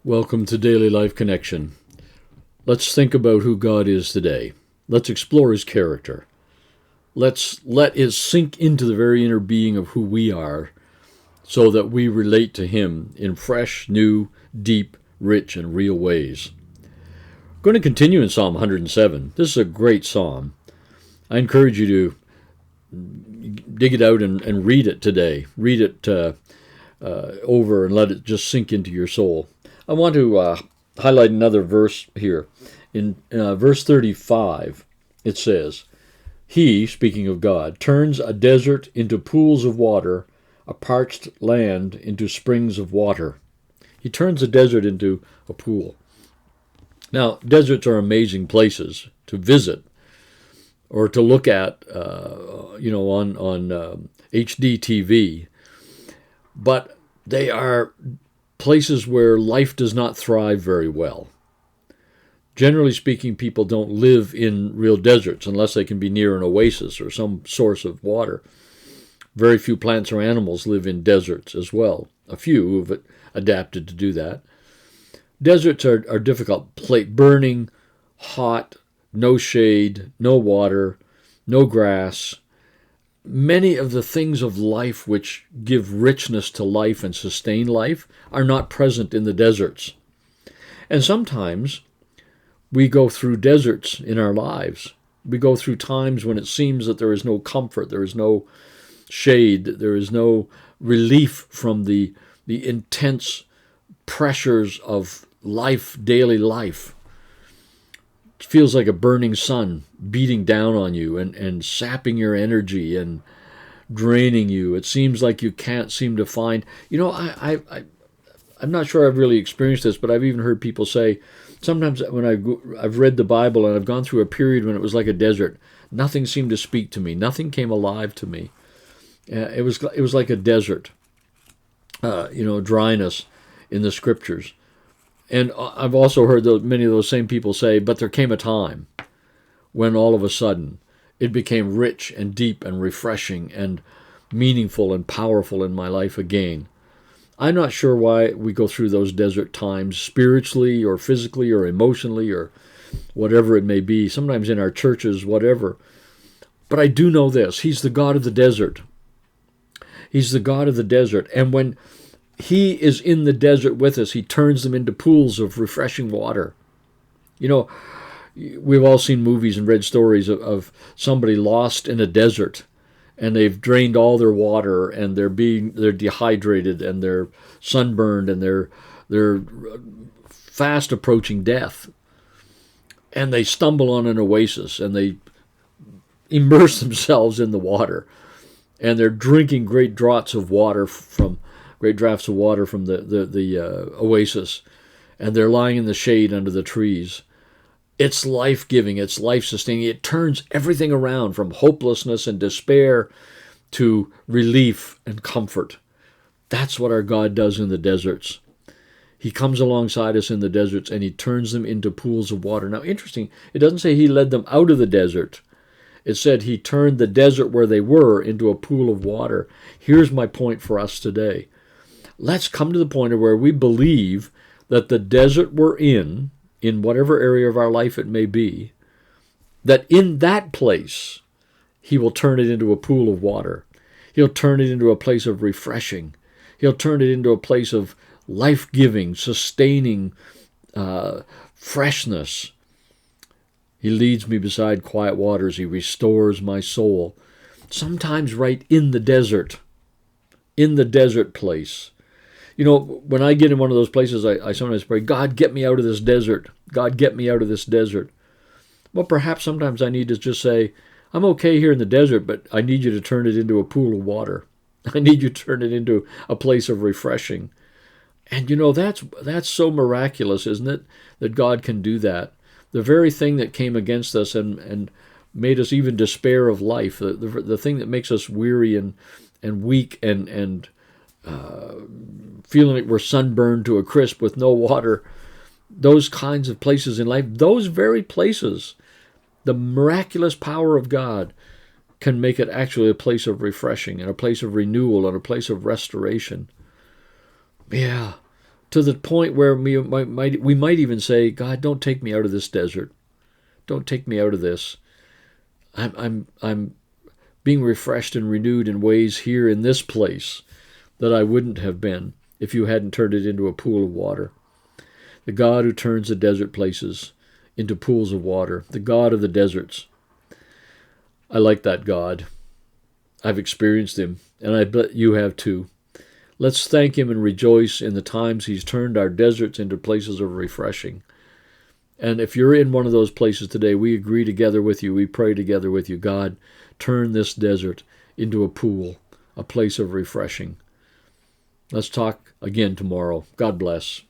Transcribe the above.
Welcome to Daily Life Connection. Let's think about who God is today. Let's explore His character. Let's let it sink into the very inner being of who we are so that we relate to Him in fresh, new, deep, rich, and real ways. I'm going to continue in Psalm 107. This is a great psalm. I encourage you to dig it out and read it today. Read it over and let it just sink into your soul. I want to highlight another verse here. In verse 35, it says, He, speaking of God, turns a desert into pools of water, a parched land into springs of water. He turns a desert into a pool. Now, deserts are amazing places to visit or to look at, on HD TV. But they are places where life does not thrive very well. Generally speaking, people don't live in real deserts unless they can be near an oasis or some source of water. Very few plants or animals live in deserts as well. A few who have adapted to do that. Deserts are difficult. Burning, hot, no shade, no water, no grass. Many of the things of life which give richness to life and sustain life are not present in the deserts. And sometimes we go through deserts in our lives. We go through times when it seems that there is no comfort, there is no shade, there is no relief from the intense pressures of life, daily life. It feels like a burning sun beating down on you and sapping your energy and draining you. It seems like you can't seem to find. I'm not sure I've really experienced this, but I've even heard people say sometimes when I've read the Bible and I've gone through a period when it was like a desert, nothing seemed to speak to me. Nothing came alive to me. It was like a desert, dryness in the scriptures. And I've also heard many of those same people say, but there came a time when all of a sudden it became rich and deep and refreshing and meaningful and powerful in my life again. I'm not sure why we go through those desert times spiritually or physically or emotionally or whatever it may be, sometimes in our churches, whatever. But I do know this. He's the God of the desert. He's the God of the desert. And when He is in the desert with us, He turns them into pools of refreshing water. You know, we've all seen movies and read stories of somebody lost in a desert, and they've drained all their water, and they're dehydrated, and they're sunburned, and they're fast approaching death. And they stumble on an oasis, and they immerse themselves in the water, and they're drinking great draughts of water from the oasis, and they're lying in the shade under the trees. It's life-giving, it's life-sustaining. It turns everything around from hopelessness and despair to relief and comfort. That's what our God does in the deserts. He comes alongside us in the deserts and He turns them into pools of water. Now, interesting, it doesn't say He led them out of the desert. It said He turned the desert where they were into a pool of water. Here's my point for us today. Let's come to the point of where we believe that the desert we're in whatever area of our life it may be, that in that place, He will turn it into a pool of water. He'll turn it into a place of refreshing. He'll turn it into a place of life-giving, sustaining freshness. He leads me beside quiet waters. He restores my soul. Sometimes right in the desert place. You know, when I get in one of those places, I sometimes pray, God, get me out of this desert. God, get me out of this desert. Well, perhaps sometimes I need to just say, I'm okay here in the desert, but I need you to turn it into a pool of water. I need you to turn it into a place of refreshing. And you know, that's so miraculous, isn't it? That God can do that. The very thing that came against us and made us even despair of life, the thing that makes us weary and weak and feeling like we're sunburned to a crisp with no water, those kinds of places in life, those very places, the miraculous power of God can make it actually a place of refreshing and a place of renewal and a place of restoration. Yeah, to the point where we might even say, God, don't take me out of this desert. Don't take me out of this. I'm being refreshed and renewed in ways here in this place that I wouldn't have been if you hadn't turned it into a pool of water. The God who turns the desert places into pools of water, the God of the deserts. I like that God. I've experienced him, and I bet you have too. Let's thank him and rejoice in the times he's turned our deserts into places of refreshing. And if you're in one of those places today, we agree together with you. We pray together with you. God, turn this desert into a pool, a place of refreshing. Let's talk again tomorrow. God bless.